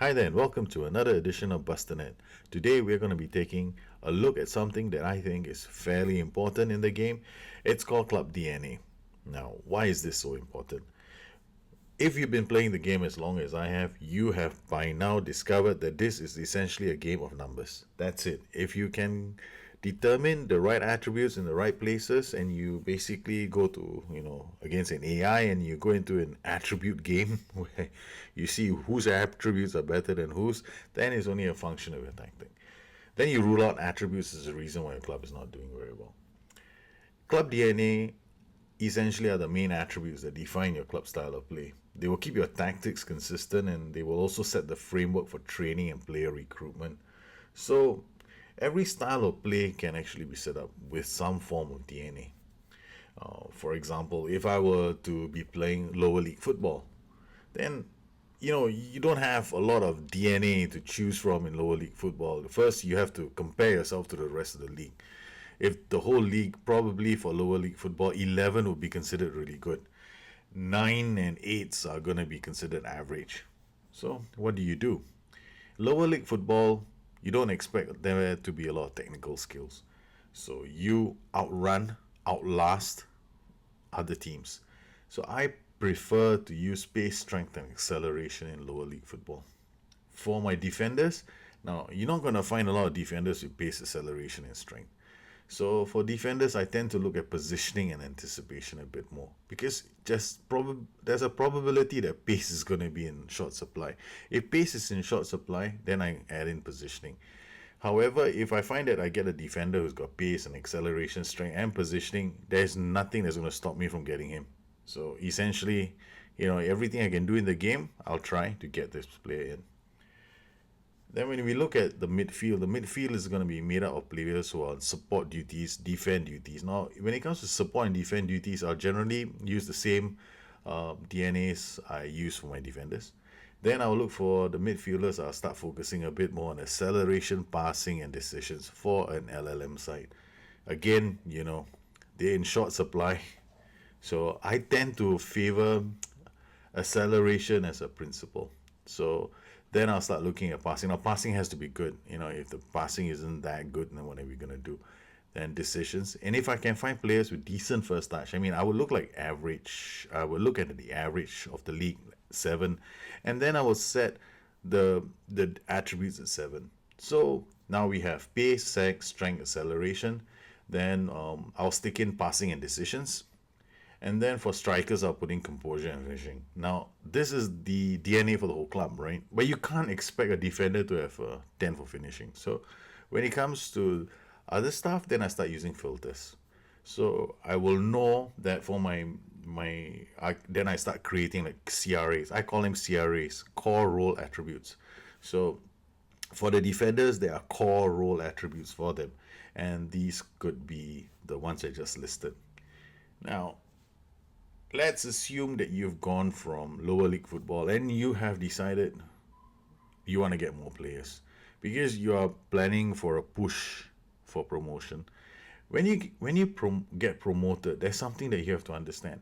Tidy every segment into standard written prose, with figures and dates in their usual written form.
Hi there, and welcome to another edition of Busternet. Today we're going to be taking a look at something that I think is fairly important in the game. It's called Club DNA. Now, why is this so important? If you've been playing the game as long as I have, you have by now discovered that this is essentially a game of numbers. That's it. If you can determine the right attributes in the right places and you basically go to, against an AI and you go into an attribute game where you see whose attributes are better than whose, then it's only a function of your tactic. Then you rule out attributes as a reason why your club is not doing very well. Club DNA essentially are the main attributes that define your club style of play. They will keep your tactics consistent and they will also set the framework for training and player recruitment. So, every style of play can actually be set up with some form of DNA. For example, if I were to be playing lower league football, then you don't have a lot of DNA to choose from in lower league football. First, you have to compare yourself to the rest of the league. If the whole league, probably for lower league football, 11 would be considered really good. 9 and 8s are going to be considered average. So, what do? Lower league football, you don't expect there to be a lot of technical skills. So, you outlast other teams. So, I prefer to use pace, strength, and acceleration in lower league football. For my defenders, now you're not going to find a lot of defenders with pace, acceleration, and strength. So for defenders, I tend to look at positioning and anticipation a bit more because there's a probability that pace is going to be in short supply. If pace is in short supply, then I add in positioning. However, if I find that I get a defender who's got pace and acceleration, strength, and positioning, there's nothing that's going to stop me from getting him. So essentially, everything I can do in the game, I'll try to get this player in. Then when we look at the midfield is going to be made up of players who are on support duties, defend duties. Now, when it comes to support and defend duties, I'll generally use the same DNAs I use for my defenders. Then I'll look for the midfielders. I'll start focusing a bit more on acceleration, passing, and decisions for an LLM side. Again, they're in short supply. So I tend to favor acceleration as a principle. So then I'll start looking at passing. Now, passing has to be good. If the passing isn't that good, then what are we going to do? Then decisions. And if I can find players with decent first touch, I would look like average. I would look at the average of the league, 7. And then I will set the attributes at 7. So now we have pace, sex, strength, acceleration. Then I'll stick in passing and decisions. And then for strikers, I'll put in composure and finishing. Now, this is the DNA for the whole club, right? But you can't expect a defender to have a 10 for finishing. So when it comes to other stuff, then I start using filters. So I will know that for then I start creating like CRAs. I call them CRAs, core role attributes. So for the defenders, there are core role attributes for them. And these could be the ones I just listed. Now, let's assume that you've gone from lower league football and you have decided you want to get more players because you are planning for a push for promotion. When you get promoted, there's something that you have to understand.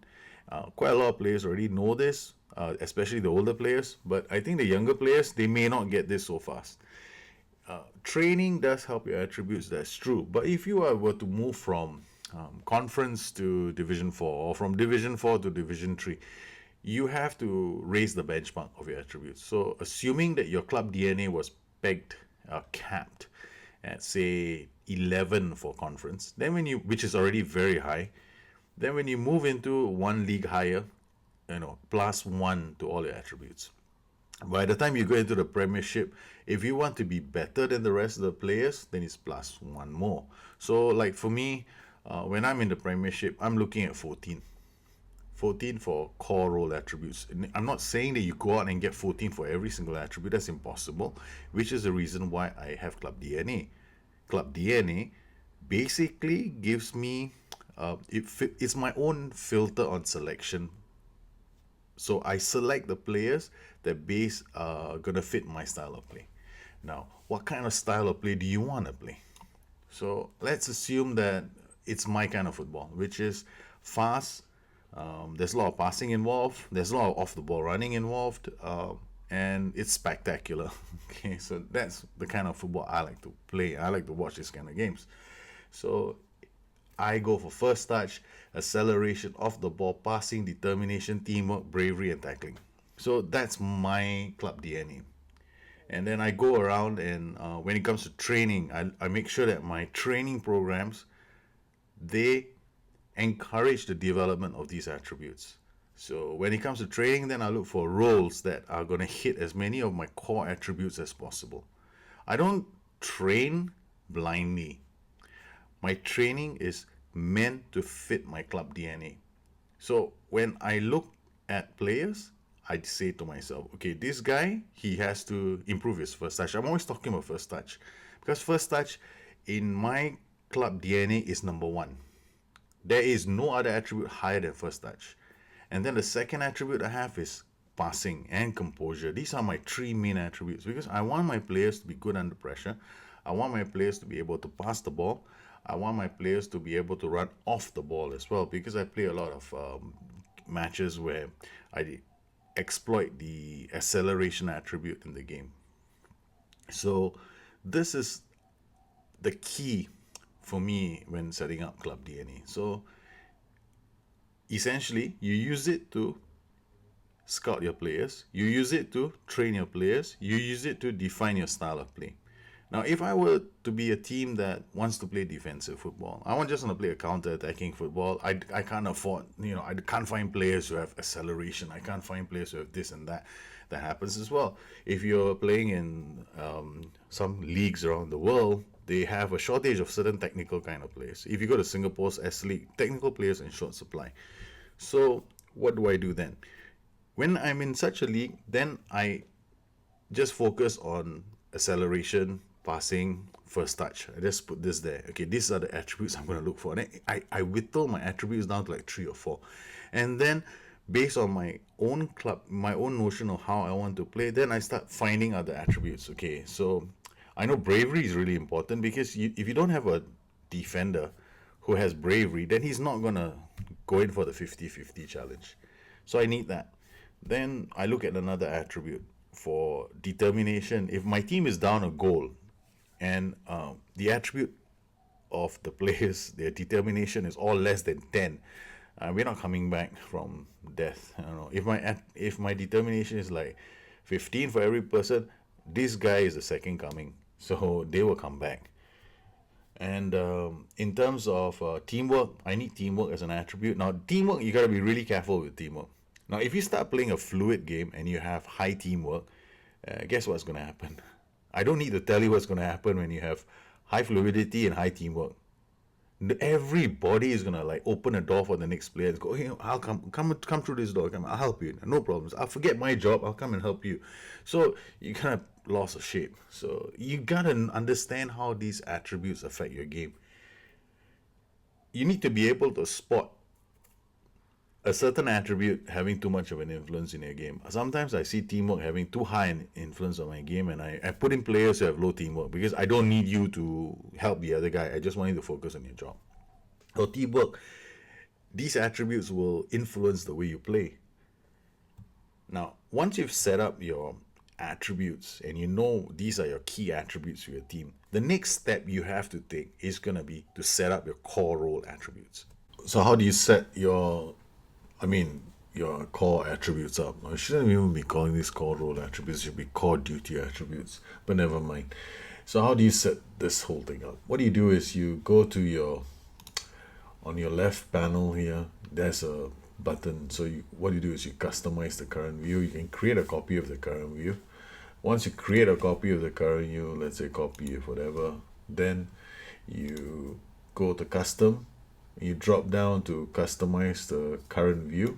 Quite a lot of players already know this, especially the older players, but I think the younger players, they may not get this so fast. Training does help your attributes, that's true. But if you were to move from conference to division 4 or from division 4 to division 3, you have to raise the benchmark of your attributes. So assuming that your club DNA was capped at say 11 for conference, then which is already very high, then when you move into one league higher, +1 to all your attributes. By the time you go into the Premiership, if you want to be better than the rest of the players, then it's +1 more. So like for me, when I'm in the Premiership, I'm looking at 14. 14 for core role attributes. And I'm not saying that you go out and get 14 for every single attribute. That's impossible, which is the reason why I have Club DNA. Club DNA basically gives me, it's my own filter on selection. So I select the players that are going to fit my style of play. Now, what kind of style of play do you want to play? So let's assume that it's my kind of football, which is fast. There's a lot of passing involved. There's a lot of off the ball running involved. and it's spectacular. Okay, so that's the kind of football I like to play. I like to watch this kind of games. So I go for first touch, acceleration off the ball, passing, determination, teamwork, bravery, and tackling. So that's my club DNA. And then I go around, and when it comes to training, I make sure that my training programs, they encourage the development of these attributes. So when it comes to training, then I look for roles that are going to hit as many of my core attributes as possible. I don't train blindly. My training is meant to fit my club DNA. So when I look at players, I say to myself, okay, this guy, he has to improve his first touch. I'm always talking about first touch because first touch in my club DNA is number one. There is no other attribute higher than first touch. And then the second attribute I have is passing and composure. These are my three main attributes because I want my players to be good under pressure. I want my players to be able to pass the ball. I want my players to be able to run off the ball as well because I play a lot of matches where I exploit the acceleration attribute in the game. So this is the key for me when setting up club DNA. So essentially, you use it to scout your players, you use it to train your players, you use it to define your style of play. Now, if I were to be a team that wants to play defensive football, I want just want to play a counter-attacking football. I can't afford, I can't find players who have acceleration. I can't find players who have this and that. That happens as well. If you're playing in some leagues around the world, they have a shortage of certain technical kind of players. If you go to Singapore's S League, technical players in short supply. So what do I do then? When I'm in such a league, then I just focus on acceleration, passing, first touch. I just put this there. Okay, these are the attributes I'm going to look for. And I whittle my attributes down to like 3 or 4. And then based on my own club, my own notion of how I want to play, then I start finding other attributes. Okay, so I know bravery is really important because if you don't have a defender who has bravery, then he's not going to go in for the 50-50 challenge. So I need that. Then I look at another attribute for determination. If my team is down a goal and the attribute of the players, their determination is all less than 10, we're not coming back from death. I don't know. If my determination is like 15 for every person, this guy is the second coming. So they will come back. And in terms of teamwork, I need teamwork as an attribute. Now, teamwork, you got to be really careful with teamwork. Now, if you start playing a fluid game and you have high teamwork, guess what's going to happen? I don't need to tell you what's going to happen when you have high fluidity and high teamwork. Everybody is going to like open a door for the next player and go, hey, I'll come through this door. I'll help you. No problems. I'll forget my job. I'll come and help you. So you kind of lost of shape. So you got to understand how these attributes affect your game. You need to be able to spot a certain attribute having too much of an influence in your game. Sometimes I see teamwork having too high an influence on my game, and I put in players who have low teamwork because I don't need you to help the other guy. I just want you to focus on your job. So teamwork, these attributes will influence the way you play. Now, once you've set up your attributes and you know these are your key attributes for your team, the next step you have to take is going to be to set up your core role attributes. So how do you set your core attributes up? I shouldn't even be calling these core role attributes, it should be core duty attributes, but never mind. So how do you set this whole thing up? What you do is you go to on your left panel here, there's a button. So what you do is you customize the current view. You can create a copy of the current view. Once you create a copy of the current view, let's say copy of whatever, then you go to custom. You drop down to customize the current view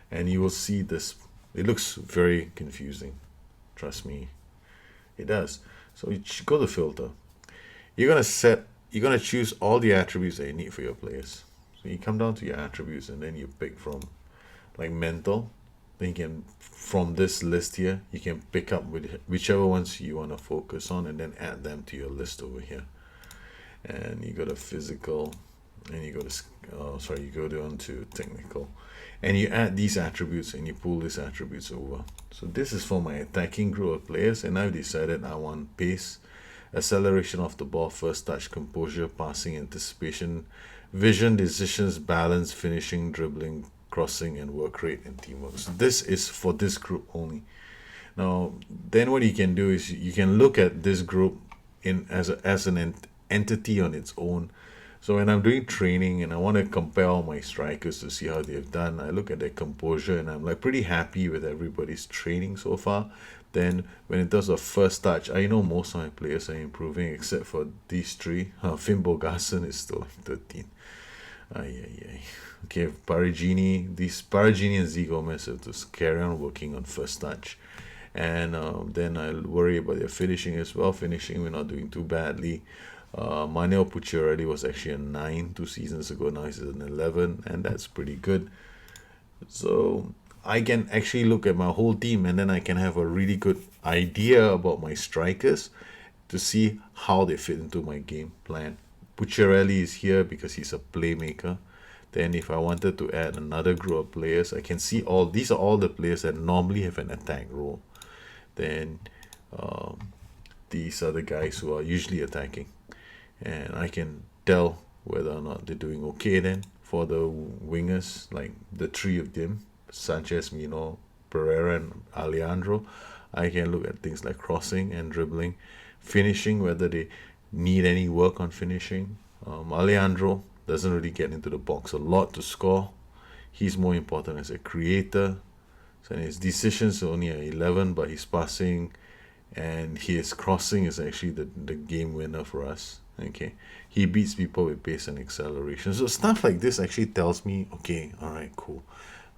and you will see this. It looks very confusing, trust me, it does. So you go to filter. You're gonna choose all the attributes that you need for your players. So you come down to your attributes and then you pick from like mental. Then you can, from this list here, you can pick up with whichever ones you want to focus on and then add them to your list over here. And you go to physical, and you go to you go down to technical, and you add these attributes and you pull these attributes over. So this is for my attacking group of players, and I've decided I want pace, acceleration of the ball, first touch, composure, passing, anticipation, vision, decisions, balance, finishing, dribbling, crossing, and work rate and teamwork. So this is for this group only. Now, then what you can do is you can look at this group in as an entity on its own. So when I'm doing training and I want to compare all my strikers to see how they've done, I look at their composure and I'm like pretty happy with everybody's training so far. Then when it does a first touch, I know most of my players are improving except for these three. Finn Bogason is still like 13. Ay, ay, ay. Okay, Paragini and Z Gomez have to carry on working on first touch. And then I'll worry about their finishing as well. Finishing, we're not doing too badly. Manuel Pucciarelli was actually a 9 2 seasons ago. Now he's an 11, and that's pretty good. So I can actually look at my whole team, and then I can have a really good idea about my strikers to see how they fit into my game plan. Pucciarelli is here because he's a playmaker. Then if I wanted to add another group of players, I can see all these are all the players that normally have an attack role. Then these are the guys who are usually attacking, and I can tell whether or not they're doing okay. Then for the wingers, like the three of them, Sanchez, Mino, Pereira, and Alejandro, I can look at things like crossing and dribbling, finishing, whether they need any work on finishing. Alejandro doesn't really get into the box a lot to score. He's more important as a creator. So his decisions are only at 11, but his passing and his crossing is actually the game winner for us. Okay, he beats people with pace and acceleration. So stuff like this actually tells me, okay, all right, cool.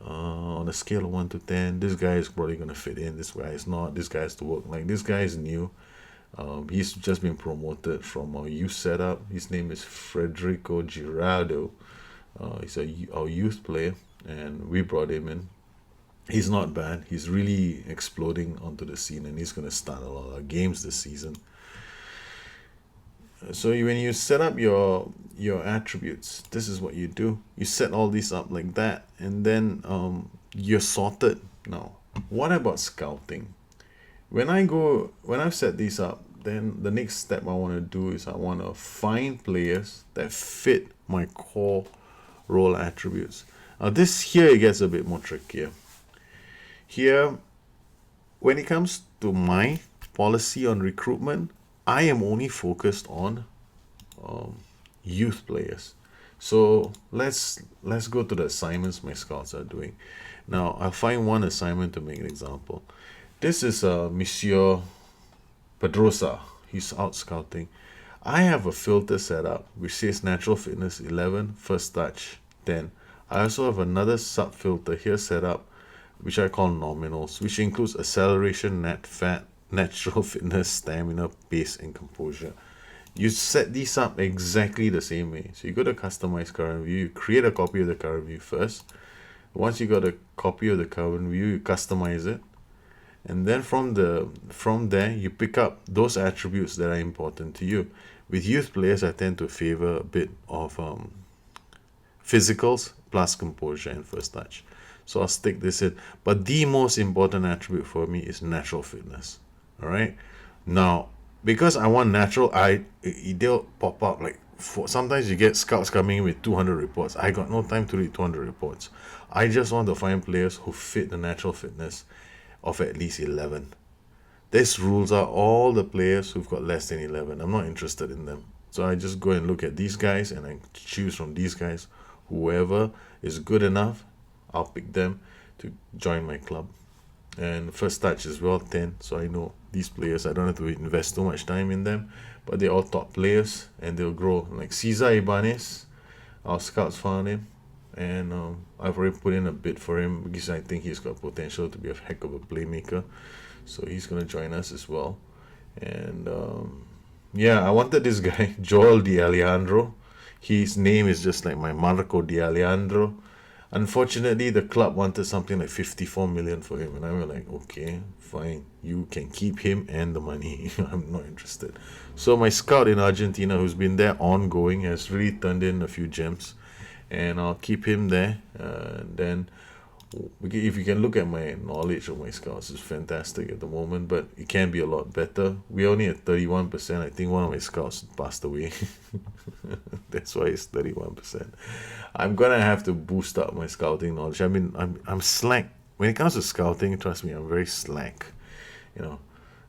On a scale of 1 to 10, this guy is probably gonna fit in. This guy is not. This guy has to work. Like this guy is new. He's just been promoted from our youth setup. His name is Federico Girardo. He's our youth player, and we brought him in. He's not bad. He's really exploding onto the scene, and he's going to start a lot of games this season. So when you set up your attributes, this is what you do. You set all these up like that, and then you're sorted. Now, what about scouting? When I've set these up, then the next step I want to do is I want to find players that fit my core role attributes. Now this here it gets a bit more trickier. Here, when it comes to my policy on recruitment, I am only focused on youth players. So let's go to the assignments my scouts are doing. Now I'll find one assignment to make an example. This is Monsieur Pedrosa. He's out scouting. I have a filter set up which says natural fitness 11, first touch 10. I also have another sub filter here set up which I call nominals, which includes acceleration, net fat, natural fitness, stamina, pace, and composure. You set these up exactly the same way. So you go to customize current view, you create a copy of the current view first. Once you got a copy of the current view, you customize it. And then from there you pick up those attributes that are important to you. With youth players, I tend to favor a bit of physicals plus composure and first touch. So I'll stick this in. But the most important attribute for me is natural fitness. All right. Now, because I want natural, they'll pop up like sometimes you get scouts coming in with 200 reports. I got no time to read 200 reports. I just want to find players who fit the natural fitness of at least 11. This rules out all the players who've got less than 11. I'm not interested in them. So I just go and look at these guys and I choose from these guys. Whoever is good enough, I'll pick them to join my club. And first touch as well, 10. So I know these players, I don't have to invest too much time in them. But they're all top players and they'll grow. Like Cesar Ibanez, our scouts found him. And I've already put in a bid for him because I think he's got potential to be a heck of a playmaker. So he's going to join us as well. And I wanted this guy, Joel Di Alejandro. His name is just like my Marco Di Alejandro. Unfortunately, the club wanted something like 54 million for him, and I was like, okay, fine, you can keep him and the money. I'm not interested. So my scout in Argentina, who's been there ongoing, has really turned in a few gems, and I'll keep him there. Then if you can look at my knowledge of my scouts, it's fantastic at the moment, but it can be a lot better. We only at 31%. I think one of my scouts passed away. That's why it's 31%. I'm gonna have to boost up my scouting knowledge. I mean, I'm slack when it comes to scouting. Trust me, I'm very slack. You know,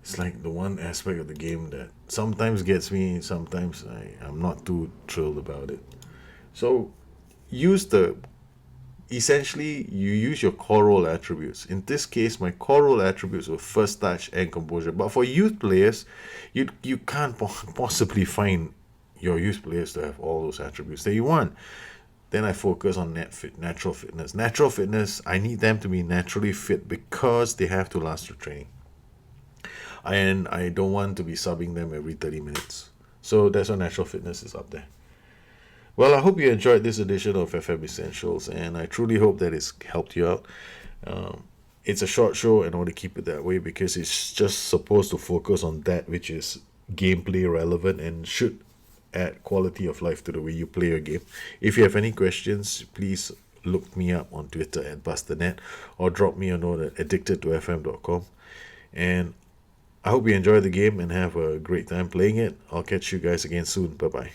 it's like the one aspect of the game that sometimes gets me. Sometimes I'm not too thrilled about it. So use the essentially you use your core role attributes. In this case, my core role attributes were first touch and composure. But for youth players, you can't possibly find your youth players to have all those attributes that you want. Then I focus on natural fitness. Natural fitness, I need them to be naturally fit because they have to last through training. And I don't want to be subbing them every 30 minutes. So that's why natural fitness is up there. Well, I hope you enjoyed this edition of FM Essentials, and I truly hope that it's helped you out. Um, it's a short show, and I want to keep it that way because it's just supposed to focus on that which is gameplay relevant and should add quality of life to the way you play your game. If you have any questions, please look me up on Twitter at BusterNet or drop me a note at addicted2fm.com. And I hope you enjoy the game and have a great time playing it. I'll catch you guys again soon. Bye bye.